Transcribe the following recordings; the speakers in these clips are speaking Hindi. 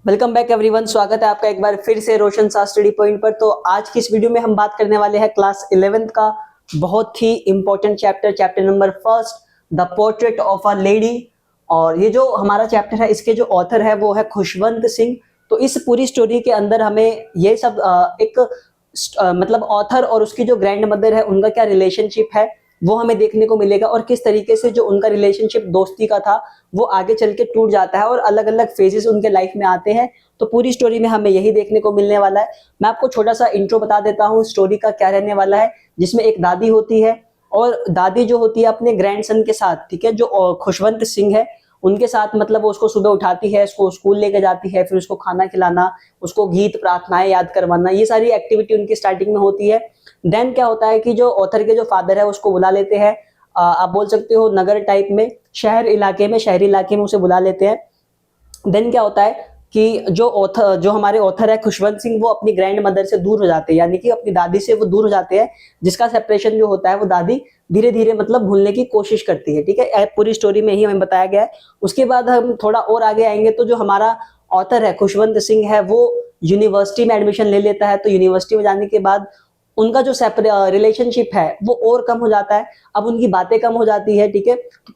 Welcome back everyone. स्वागत है आपका एक बार फिर से रोशन सा स्टडी पॉइंट पर। तो आज की इस वीडियो में हम बात करने वाले हैं क्लास 11th का बहुत ही important chapter number first, the portrait of a lady. और ये जो हमारा चैप्टर है, इसके जो ऑथर है वो है खुशवंत सिंह। तो इस पूरी स्टोरी के अंदर हमें ये सब मतलब ऑथर और उसकी जो ग्रैंड मदर है उनका क्या रिलेशनशिप है वो हमें देखने को मिलेगा, और किस तरीके से जो उनका रिलेशनशिप दोस्ती का था वो आगे चल के टूट जाता है और अलग अलग फेजेस उनके लाइफ में आते हैं। तो पूरी स्टोरी में हमें यही देखने को मिलने वाला है। मैं आपको छोटा सा इंट्रो बता देता हूँ स्टोरी का क्या रहने वाला है, जिसमें एक दादी होती है और दादी जो होती है अपने ग्रैंडसन के साथ, ठीक है, जो खुशवंत सिंह है उनके साथ, मतलब वो उसको सुबह उठाती है, उसको स्कूल लेके जाती है, फिर उसको खाना खिलाना, उसको गीत प्रार्थनाएं याद करवाना, ये सारी एक्टिविटी उनकी स्टार्टिंग में होती है। देन क्या होता है कि जो ऑथर के जो फादर है उसको बुला लेते हैं, आप बोल सकते हो नगर टाइप में, शहरी इलाके में उसे बुला लेते हैं। देन क्या होता है कि जो हमारे ऑथर है खुशवंत सिंह, वो अपनी ग्रैंड मदर से दूर हो जाते हैं, यानी कि अपनी दादी से वो दूर हो जाते हैं, जिसका सेपरेशन जो होता है वो दादी धीरे धीरे मतलब भूलने की कोशिश करती है। ठीक है, पूरी स्टोरी में ही हमें बताया गया है। उसके बाद हम थोड़ा और आगे आएंगे तो जो हमारा ऑथर है खुशवंत सिंह है वो यूनिवर्सिटी में एडमिशन ले लेता है। तो यूनिवर्सिटी में जाने के बाद उनका जो रिलेशनशिप है वो और कम हो जाता है, अब उनकी बातें कम हो जाती है। ठीक है, तो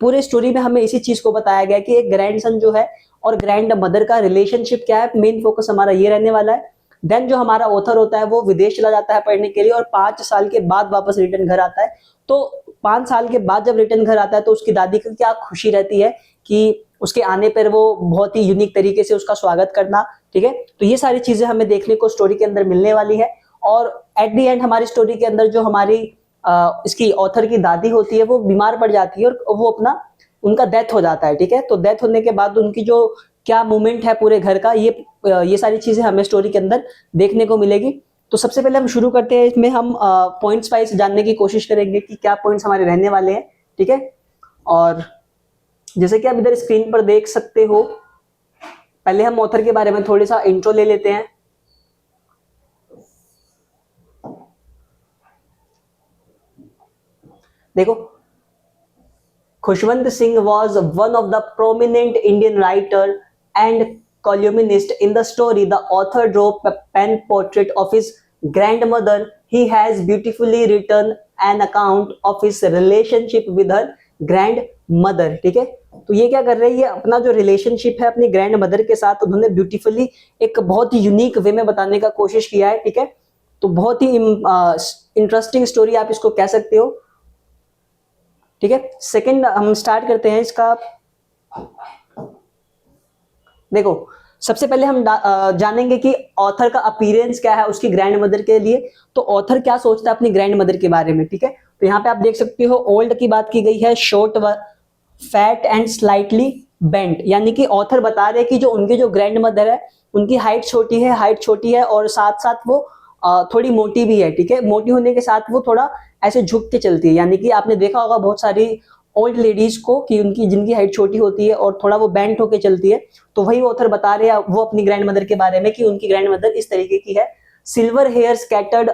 पूरी स्टोरी में हमें इसी चीज को बताया गया कि एक ग्रैंडसन जो है और ग्रैंड मदर का रिलेशनशिप क्या है, मेन फोकस हमारा ये रहने वाला है। देन जो हमारा ऑथर होता है वो विदेश चला जाता है पढ़ने के लिए और 5 साल के बाद वापस रिटर्न घर आता है। तो 5 साल के बाद जब रिटर्न घर आता है तो उसकी दादी को क्या खुशी रहती है कि उसके आने पर वो बहुत ही यूनिक तरीके से उसका स्वागत करना। ठीक है, तो ये सारी चीजें हमें देखने को स्टोरी के अंदर मिलने वाली है। और एट दी एंड हमारी स्टोरी के अंदर जो हमारी इसकी ऑथर की दादी होती है वो बीमार पड़ जाती है और वो उनका डेथ हो जाता है। ठीक है, तो डेथ होने के बाद उनकी जो क्या मूवमेंट है पूरे घर का, ये सारी चीजें हमें स्टोरी के अंदर देखने को मिलेगी। तो सबसे पहले हम शुरू करते हैं, इसमें हम पॉइंट्स वाइज जानने की कोशिश करेंगे कि क्या पॉइंट्स हमारे रहने वाले हैं। ठीक है, और जैसे कि आप इधर स्क्रीन पर देख सकते हो, पहले हम ऑथर के बारे में थोड़ी सा इंट्रो ले लेते हैं। देखो, Khushwant Singh was one of the prominent Indian writer and columnist. In the story, the author drew a pen portrait of his grandmother. He has beautifully written an account of his relationship with her grandmother. ठीक है, तो ये क्या कर रहे हैं, ये अपना जो रिलेशनशिप है अपनी ग्रैंड मदर के साथ उन्होंने ब्यूटीफुली एक बहुत ही यूनिक वे में बताने का कोशिश किया है। ठीक है, तो बहुत ही इंटरेस्टिंग स्टोरी आप इसको कह सकते हो। ठीक है, सेकंड हम स्टार्ट करते हैं इसका। देखो, सबसे पहले हम जानेंगे कि ऑथर का अपीयरेंस क्या है उसकी ग्रैंड मदर के लिए। तो ऑथर क्या सोचता है अपनी ग्रैंड मदर के बारे में। ठीक है, तो यहाँ पे आप देख सकते हो ओल्ड की बात की गई है, short, fat and slightly bent, यानी कि ऑथर बता रहे हैं कि जो उनकी जो ग्रैंड मदर है उनकी हाइट छोटी है और साथ साथ वो थोड़ी मोटी भी है। ठीक है, मोटी होने के साथ वो थोड़ा ऐसे झुक के चलती है, यानी कि आपने देखा होगा बहुत सारी ओल्ड लेडीज को कि उनकी जिनकी हाइट छोटी होती है और थोड़ा वो बेंट होके चलती है। तो वही ऑथर बता रहे हैं वो अपनी ग्रैंड मदर के बारे में कि उनकी ग्रैंड मदर इस तरीके की है। Silver hair scattered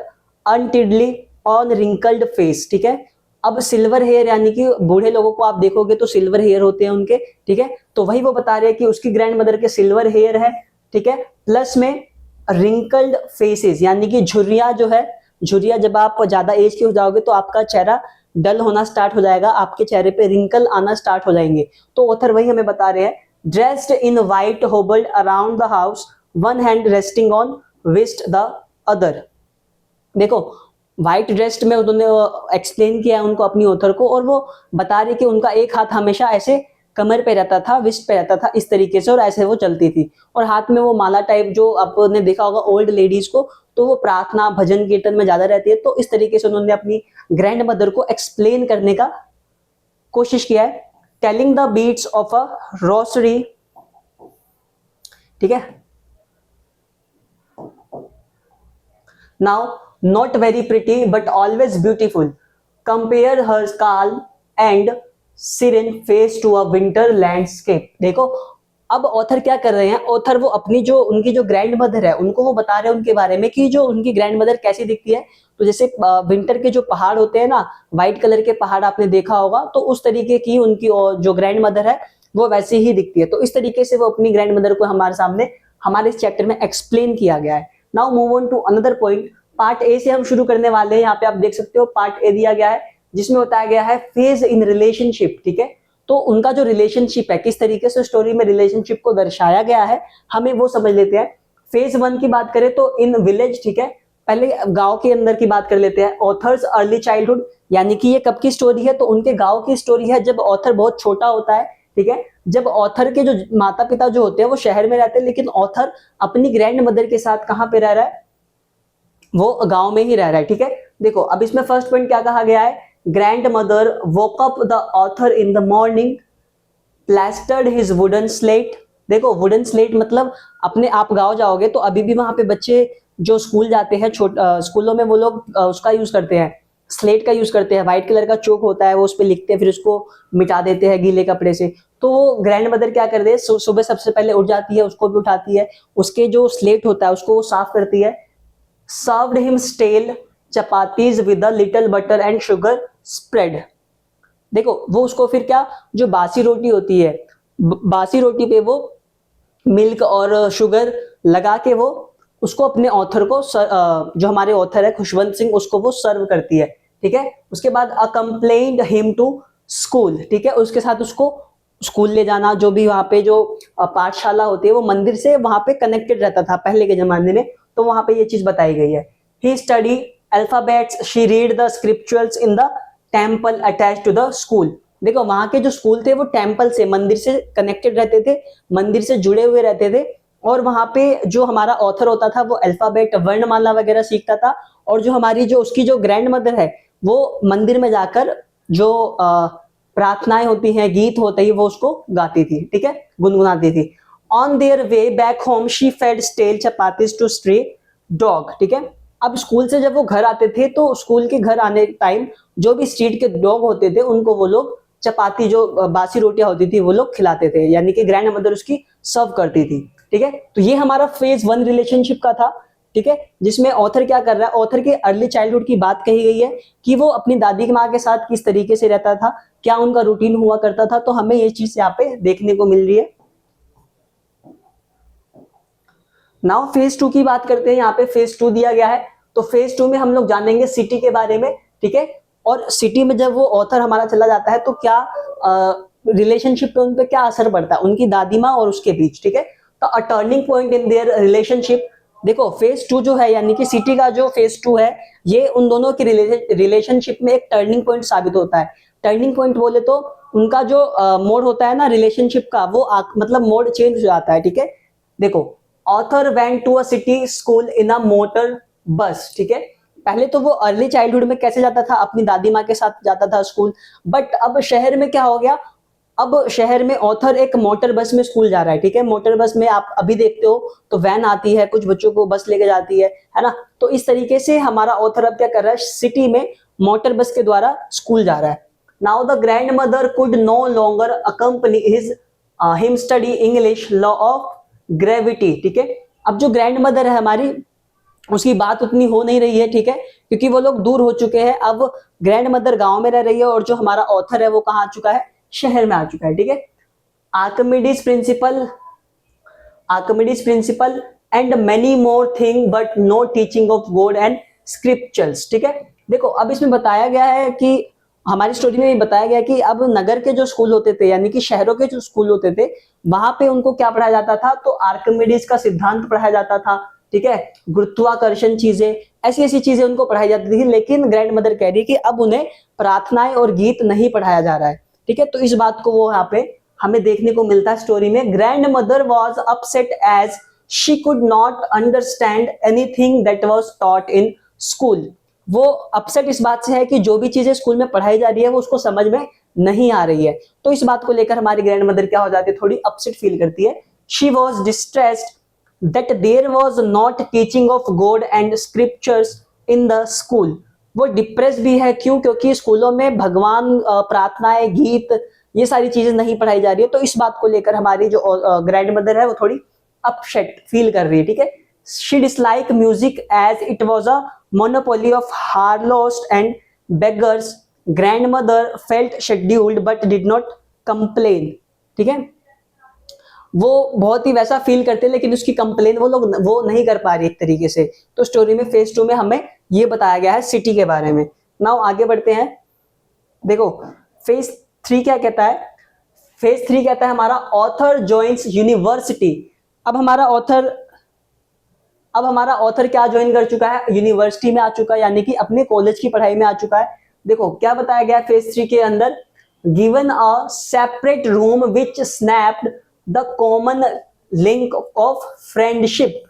untidily on wrinkled face. ठीक है, अब सिल्वर हेयर यानी कि बूढ़े लोगों को आप देखोगे तो सिल्वर हेयर होते हैं उनके। ठीक है, तो वही वो बता रहे हैं कि उसकी ग्रैंड मदर के सिल्वर हेयर है। ठीक है, प्लस में रिंकल्ड फेसेस, यानी कि झुर्रियां जो है, झुर्रियां जब आप ज्यादा एज के हो जाओगे तो आपका चेहरा डल होना स्टार्ट हो जाएगा, आपके चेहरे पे रिंकल आना स्टार्ट हो जाएंगे। तो ऑथर वही हमें बता रहे हैं। Dressed in white hobbled around the house, one hand resting on waist the other. देखो, व्हाइट ड्रेस्ड में उन्होंने एक्सप्लेन किया उनको अपनी ऑथर को, और वो बता रहे कि उनका एक हाथ हमेशा ऐसे कमर पे रहता था, विस्ट पे रहता था इस तरीके से, और ऐसे वो चलती थी, और हाथ में वो माला टाइप जो आपने देखा होगा ओल्ड लेडीज को, तो वो प्रार्थना भजन कीर्तन में ज्यादा रहती है। तो इस तरीके से उन्होंने अपनी ग्रैंड मदर को एक्सप्लेन करने का कोशिश किया है। Telling the beads of a rosary. ठीक है, now not very pretty but always beautiful, compare her calm and serene face to a winter landscape. देखो, अब ऑथर क्या कर रहे हैं, ऑथर वो अपनी जो उनकी जो ग्रैंड मदर है उनको वो बता रहे हैं उनके बारे में कि जो उनकी ग्रैंड मदर कैसी दिखती है। तो जैसे विंटर के जो पहाड़ होते हैं ना, व्हाइट कलर के पहाड़ आपने देखा होगा, तो उस तरीके की उनकी जो ग्रैंड मदर है वो वैसी ही दिखती है। तो इस तरीके से वो अपनी ग्रैंड मदर को हमारे सामने हमारे इस चैप्टर में एक्सप्लेन किया गया है। Now move on to another point. Part A से हम शुरू करने वाले हैं। यहाँ पे आप देख सकते हो पार्ट ए दिया गया है जिसमें बताया गया है फेज इन रिलेशनशिप। ठीक है, तो उनका जो रिलेशनशिप है, किस तरीके से स्टोरी में रिलेशनशिप को दर्शाया गया है, हमें वो समझ लेते हैं। फेज 1 की बात करें तो इन विलेज, ठीक है, पहले गांव के अंदर की बात कर लेते हैं। ऑथर्स अर्ली चाइल्डहुड, यानी कि ये कब की स्टोरी है, तो उनके गांव की स्टोरी है जब ऑथर बहुत छोटा होता है। ठीक है, जब ऑथर के जो माता पिता जो होते हैं वो शहर में रहते हैं, लेकिन ऑथर अपनी ग्रैंड मदर के साथ कहां पे रह रहा है, वो गांव में ही रह रहा है। ठीक है, देखो अब इसमें फर्स्ट पॉइंट क्या कहा गया है, grand mother woke up the author in the morning, plastered his wooden slate. देखो वुडन स्लेट मतलब अपने आप गांव जाओगे तो अभी भी वहां पे बच्चे जो स्कूल जाते हैं, स्कूलों में वो लोग उसका यूज करते हैं, स्लेट का यूज करते हैं। व्हाइट कलर का चौक होता है, वो उस पर लिखते हैं, फिर उसको मिटा देते हैं गीले कपड़े से। तो वो ग्रैंड मदर क्या करते हैं, सुबह सबसे पहले उठ जाती है, उसको भी उठाती है, उसके जो स्लेट होता है उसको वो साफ करती है। Served him stale chapatis with a little butter and sugar spread. देखो वो उसको फिर क्या, जो बासी रोटी होती है, बासी रोटी पे वो मिल्क और शुगर लगा के वो उसको अपने ऑथर को जो हमारे ऑथर है खुशवंत सिंह, उसको वो सर्व करती है। ठीक है, उसके बाद अकम्प्लेन्ड हिम टू स्कूल। ठीक है, उसके साथ उसको स्कूल ले जाना, जो भी वहां पे जो पाठशाला होती है वो मंदिर से वहां पे कनेक्टेड रहता था पहले के जमाने में, तो वहां पे ये चीज बताई गई है। He study alphabets, she read the scripturals in the temple attach to the school. देखो वहां के जो स्कूल थे वो टेम्पल से, मंदिर से कनेक्टेड रहते थे, मंदिर से जुड़े हुए रहते थे, और वहां पे जो हमारा ऑथर होता था वो अल्फाबेट वर्णमाला वगैरह सीखता था, और जो हमारी जो उसकी जो ग्रैंड मदर है वो मंदिर में जाकर जो प्रार्थनाएं होती हैं, गीत होते हैं, वो उसको गाती थी। ठीक है, गुनगुनाती थी। On their way back home she fed stale chapatis to stray dog. ठीक है, अब स्कूल से जब वो घर आते थे तो स्कूल के घर आने टाइम जो भी स्ट्रीट के डॉग होते थे उनको वो लोग चपाती, जो बासी रोटियां होती थी, वो लोग खिलाते थे, यानी कि ग्रैंड मदर उसकी सर्व करती थी। ठीक है, तो ये हमारा फेज 1 रिलेशनशिप का था। ठीक है, जिसमें ऑथर क्या कर रहा है, ऑथर के अर्ली चाइल्डहुड की बात कही गई है कि वो अपनी दादी की माँ के साथ किस तरीके से रहता था, क्या उनका रूटीन हुआ करता था, तो हमें ये चीज यहाँ पे देखने को मिल रही है। नाउ फेज 2 की बात करते हैं। यहाँ पे फेज 2 दिया गया है, तो फेज 2 में हम लोग जानेंगे सिटी के बारे में। ठीक है, और सिटी में जब वो ऑथर हमारा चला जाता है तो क्या रिलेशनशिप पे उन पे क्या असर पड़ता है उनकी दादी माँ और उसके बीच। ठीक है, तो a turning point in their relationship. देखो फेज 2 जो है, यानी कि सिटी का जो फेज 2 है, ये उन दोनों की रिलेशनशिप में एक टर्निंग पॉइंट साबित होता है। टर्निंग पॉइंट बोले तो उनका जो मोड होता है ना रिलेशनशिप का, वो मतलब मोड चेंज हो जाता है। ठीक है, देखो author went to a city school in a motor bus. ठीक है, पहले तो वो अर्ली चाइल्डहुड में कैसे जाता था, अपनी दादी माँ के साथ जाता था स्कूल, बट अब शहर में क्या हो गया, अब शहर में ऑथर एक मोटर बस में स्कूल जा रहा है। ठीक है, मोटर बस में आप अभी देखते हो तो वैन आती है, कुछ बच्चों को बस लेके जाती है ना, तो इस तरीके से हमारा ऑथर अब क्या कर रहा है, सिटी में मोटर बस के द्वारा स्कूल जा रहा है। Now the grandmother could no longer accompany him study English law of gravity. ठीक है, अब जो ग्रैंड मदर है हमारी, उसकी बात उतनी हो नहीं रही है। ठीक है, क्योंकि वो लोग दूर हो चुके हैं। अब ग्रैंड मदर गांव में रह रही है और जो हमारा ऑथर है वो कहाँ आ चुका है, शहर में आ चुका है। ठीक है, Archimedes principle and many more thing but no teaching of God and scriptures. ठीक है, देखो अब इसमें बताया गया है कि हमारी स्टोरी में बताया गया कि अब नगर के जो स्कूल होते थे, यानी कि शहरों के जो स्कूल होते थे, वहां पे उनको क्या पढ़ाया जाता था, तो आर्किमिडीज का सिद्धांत पढ़ाया जाता था। ठीक है, गुरुत्वाकर्षण चीजें, ऐसी ऐसी चीजें उनको पढ़ाई जाती थी, लेकिन ग्रैंड मदर कह रही है कि अब उन्हें प्रार्थनाएं और गीत नहीं पढ़ाया जा रहा है। ठीक है, तो इस बात को वो यहाँ पे हमें देखने को मिलता है स्टोरी में। Grandmother was upset as she could not understand anything that was taught in school. वो अपसेट इस बात से है कि जो भी चीजें स्कूल में पढ़ाई जा रही है वो उसको समझ में नहीं आ रही है, तो इस बात को लेकर हमारी ग्रैंड मदर क्या हो जाती है, थोड़ी अपसेट फील करती है। She was distressed that there was not teaching of God and scriptures in the school। वो डिप्रेस भी है, क्यों, क्योंकि स्कूलों में भगवान, प्रार्थनाएं, गीत, ये सारी चीजें नहीं पढ़ाई जा रही है। तो इस बात को लेकर हमारी जो ग्रैंड मदर है वो थोड़ी अपसेट फील कर रही है। ठीक है, she dislike music as it was a monopoly of हार्लोस्ट and beggars. Grand mother felt scheduled but did not complain. ठीक है, वो बहुत ही वैसा फील करते हैं, लेकिन उसकी कंप्लेन वो लोग वो नहीं कर पा रही एक तरीके से। तो स्टोरी में फेज 2 में हमें ये बताया गया है सिटी के बारे में। नाउ आगे बढ़ते हैं। देखो फेज 3 क्या कहता है। फेज 3 कहता है हमारा ऑथर जॉइन्स यूनिवर्सिटी। अब हमारा ऑथर क्या ज्वाइन कर चुका है, यूनिवर्सिटी में आ चुका है, यानी कि अपने कॉलेज की पढ़ाई में आ चुका है। देखो क्या बताया गया फेज 3 के अंदर, given a separate room which snapped the common link of friendship.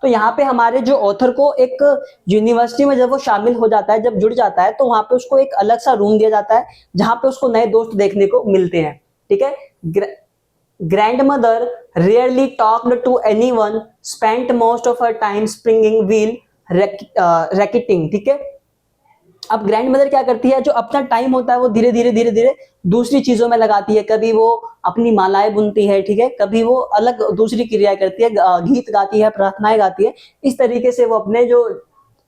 तो यहाँ पे हमारे जो ऑथर को एक यूनिवर्सिटी में जब वो शामिल हो जाता है, जब जुड़ जाता है, तो वहां पे उसको एक अलग सा रूम दिया जाता है जहां पे उसको नए दोस्त देखने को मिलते हैं। ठीक है। Grandmother rarely talked to anyone, spent most of her time spinning wheel, racketing। ठीक है। अब ग्रैंड मदर क्या करती है, जो अपना टाइम होता है वो धीरे धीरे दूसरी चीजों में लगाती है। कभी वो अपनी मालाएं बुनती है, ठीक है, कभी वो अलग दूसरी क्रिया करती है, गीत गाती है, प्रार्थनाएं गाती है। इस तरीके से वो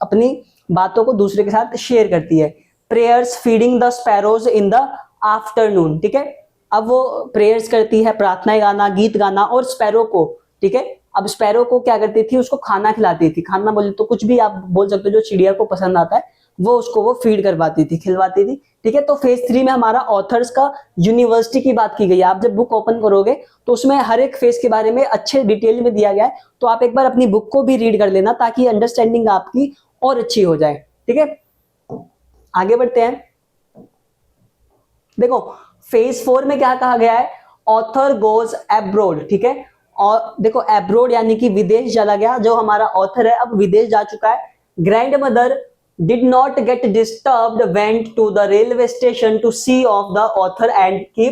अपनी बातों को दूसरे के साथ शेयर करती है। Prayers feeding the sparrows in the afternoon. ठीक है। अब वो प्रेयर्स करती है, प्रार्थनाएं गाना, गीत गाना, और स्पैरो को, ठीक है, अब स्पैरो को क्या करती थी, उसको खाना खिलाती थी। खाना बोले तो कुछ भी आप बोल सकते हो, जो चिड़िया को पसंद आता है वो फीड करवाती थी, खिलवाती थी। ठीक है। तो फेज 3 में हमारा ऑथर्स का यूनिवर्सिटी की बात की गई है। आप जब बुक ओपन करोगे तो उसमें हर एक फेज के बारे में अच्छे डिटेल में दिया गया है। तो आप एक बार अपनी बुक को भी रीड कर लेना, ताकि अंडरस्टैंडिंग आपकी और अच्छी हो जाए। ठीक है। आगे बढ़ते हैं। देखो फेज 4 में क्या कहा गया है, ऑथर गोज एब्रोड। ठीक है। और देखो एब्रोड यानी कि विदेश चला गया। जो हमारा ऑथर है अब विदेश जा चुका है। Grand mother did not get disturbed, went to the railway station to see off the author and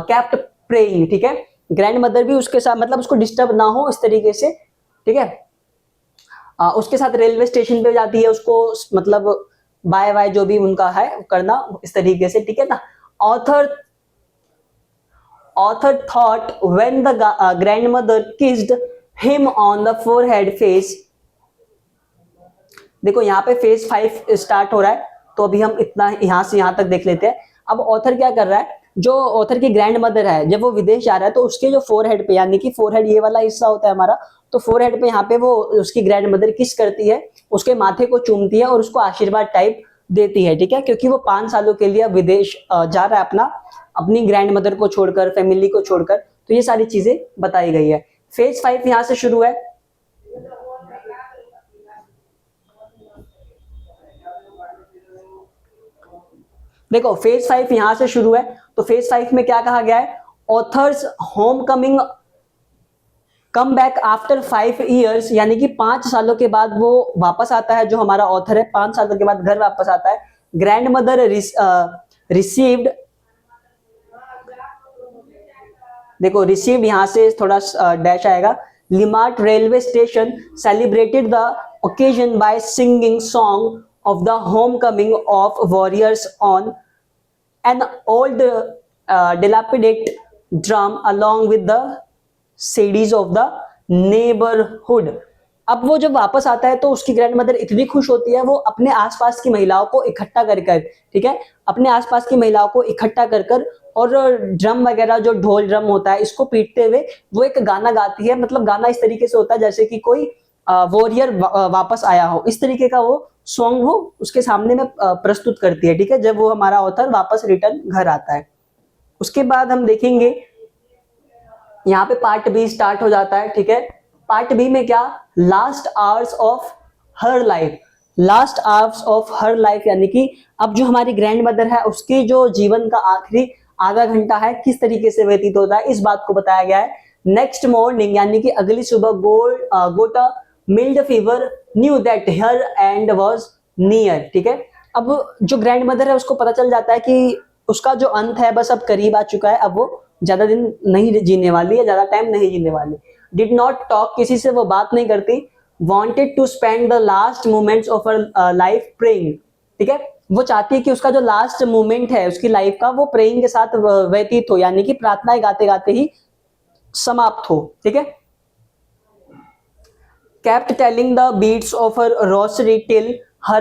kept praying। ठीक है। ग्रैंड मदर भी उसके साथ, मतलब उसको डिस्टर्ब ना हो इस तरीके से, ठीक है, उसके साथ रेलवे स्टेशन पे जाती है, उसको मतलब बाय बाय जो भी उनका है करना इस तरीके से। ठीक है ना। author thought when the grandmother kissed him on the forehead face। देखो यहाँ पे फेज 5 स्टार्ट हो रहा है, तो अभी हम इतना यहां से यहां तक देख लेते हैं। अब ऑथर क्या कर रहा है, जो ऑथर की ग्रैंड मदर है, जब वो विदेश जा रहा है तो उसके जो फोरहेड पे, यानी कि फोरहेड ये वाला हिस्सा होता है हमारा, तो फोरहेड पे यहाँ पे वो उसकी ग्रैंड मदर किस करती है, उसके माथे को चूमती है और उसको आशीर्वाद टाइप देती है। ठीक है। क्योंकि वो 5 सालों के लिए विदेश जा रहा है अपनी ग्रैंड मदर को छोड़कर, फैमिली को छोड़कर। तो ये सारी चीजें बताई गई है। फेज 5 यहां से शुरू है। देखो फेज 5 यहां से शुरू है। तो फेज 5 में क्या कहा गया है, authors home coming come back after 5 years, यानी कि 5 सालों के बाद वो वापस आता है। जो हमारा ऑथर है 5 सालों के बाद घर वापस आता है। ग्रैंड मदर रिसीव्ड, देखो रिसीव्ड यहां से थोड़ा डैश आएगा। लिमार्ट railway station celebrated the occasion by singing song of the homecoming of warriors on an old dilapidated drum along with the cities of the neighborhood। अब वो जब वापस आता है तो उसकी ग्रैंड मदर इतनी खुश होती है, वो अपने आसपास की महिलाओं को इकट्ठा कर कर, ठीक है, अपने आसपास की महिलाओं को इकट्ठा कर कर, और ड्रम वगैरह जो ढोल ड्रम होता है इसको पीटते हुए वो एक गाना गाती है। मतलब गाना इस तरीके से होता है जैसे कि कोई वॉरियर वापस आया हो, इस तरीके का वो सॉन्ग वो उसके सामने में प्रस्तुत करती है। ठीक है। जब वो हमारा ऑथर वापस रिटर्न घर आता है, उसके बाद हम देखेंगे यहाँ पे पार्ट बी स्टार्ट हो जाता है। ठीक है। पार्ट बी में क्या, last hours of her life. Last hours of her life यानी कि अब जो हमारी ग्रैंड मदर है उसके जो जीवन का आखिरी आधा घंटा है किस तरीके से व्यतीत होता है, इस बात को बताया गया है। नेक्स्ट मॉर्निंग यानी कि अगली सुबह got a mild fever, knew that her end was near. ठीक है। अब जो ग्रैंड मदर है उसको पता चल जाता है कि उसका जो अंत है बस अब करीब आ चुका है, अब वो ज्यादा दिन नहीं जीने वाली है, ज्यादा टाइम नहीं जीने वाली। डिड नॉट टॉक, किसी से वो बात नहीं करती। Wanted to spend the last moments of her life praying. ठीक है। वो चाहती है कि उसका जो लास्ट मोमेंट है उसकी लाइफ का वो प्रेइंग के साथ व्यतीत हो, यानी कि प्रार्थनाएं गाते गाते ही समाप्त हो। ठीक है। kept telling the beats of her rosary till her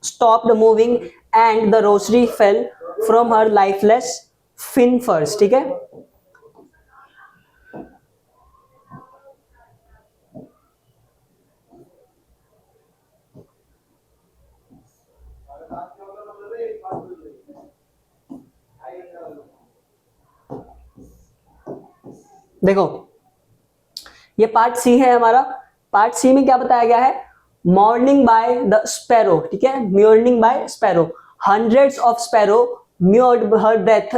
stopped moving and the rosary fell from her lifeless fingers। ठीक है। देखो ये पार्ट सी है हमारा। पार्ट सी में क्या बताया गया है, मॉर्निंग बाय द स्पैरो, ठीक है, mourning by sparrow, hundreds of sparrow mourned her death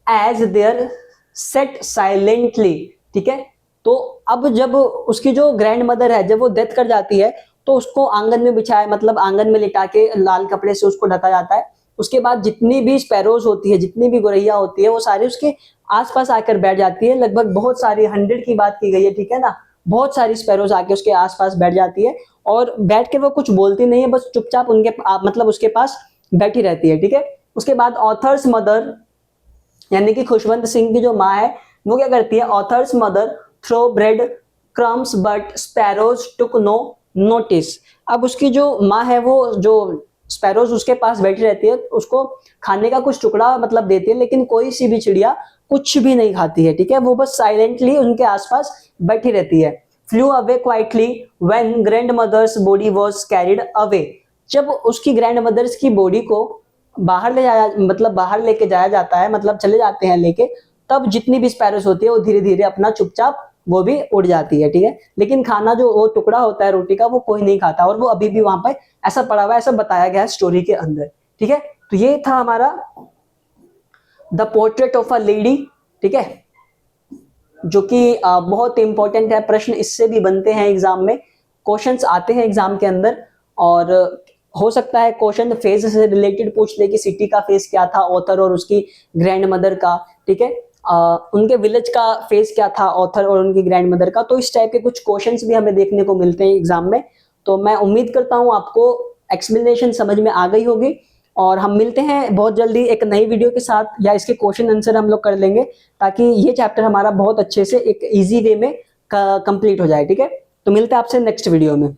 as there set silently, ठीक है। तो अब जब उसकी जो ग्रैंड मदर है जब वो डेथ कर जाती है तो उसको आंगन में बिछाया, मतलब आंगन में लिटा के लाल कपड़े से उसको ढका जाता है। उसके बाद जितनी भी स्पैरोज होती है, जितनी भी गौरैया होती है, वो सारी उसके आसपास आकर बैठ जाती है। लगभग बहुत सारी 100 की बात की गई है, ठीक है ना। बहुत सारी स्पैरोज आके उसके आसपास बैठ जाती है और बैठ कर वो कुछ बोलती नहीं है, बस चुपचाप उनके मतलब उसके पास बैठी रहती है, ठीक है। उसके बाद ऑथर्स मदर यानी कि खुशवंत सिंह की जो माँ है वो क्या करती है, author's mother throw bread crumbs but sparrows took no notice. अब उसकी जो माँ है वो जो स्पैरोज उसके पास बैठी रहती है, उसको खाने का कुछ टुकड़ा मतलब देती है, लेकिन कोई सी भी चिड़िया कुछ भी नहीं खाती है, ठीक है। वो बस साइलेंटली उनके आसपास बैठी रहती है। Flew away quietly when grandmother's body was carried away. जब उसकी ग्रैंड मदर्स की बॉडी को बाहर ले जाया, मतलब बाहर लेके जाया जाता है, मतलब चले जाते हैं लेके, तब जितनी भी स्पैरोज होती है वो धीरे धीरे अपना चुपचाप वो भी उड़ जाती है, ठीक है। लेकिन खाना जो वो टुकड़ा होता है रोटी का वो कोई नहीं खाता और वो अभी भी वहां पर ऐसा पड़ा हुआ है, ऐसा बताया गया है स्टोरी के अंदर, ठीक है। तो ये था हमारा the portrait of a lady, ठीक है, जो कि बहुत इंपॉर्टेंट है। प्रश्न इससे भी बनते हैं एग्जाम में, क्वेश्चंस आते हैं एग्जाम के अंदर। और हो सकता है क्वेश्चन फेज से रिलेटेड पूछ ले कि सिटी का फेज क्या था ऑथर और उसकी ग्रैंड मदर का, ठीक है। उनके विलेज का फेज क्या था ऑथर और उनकी ग्रैंड मदर का। तो इस टाइप के कुछ क्वेश्चंस भी हमें देखने को मिलते हैं एग्जाम में। तो मैं उम्मीद करता हूं आपको एक्सप्लेनेशन समझ में आ गई होगी और हम मिलते हैं बहुत जल्दी एक नई वीडियो के साथ, या इसके क्वेश्चन आंसर हम लोग कर लेंगे ताकि ये चैप्टर हमारा बहुत अच्छे से एक इजी वे में कंप्लीट हो जाए, ठीक है। तो मिलते हैं आपसे नेक्स्ट वीडियो में।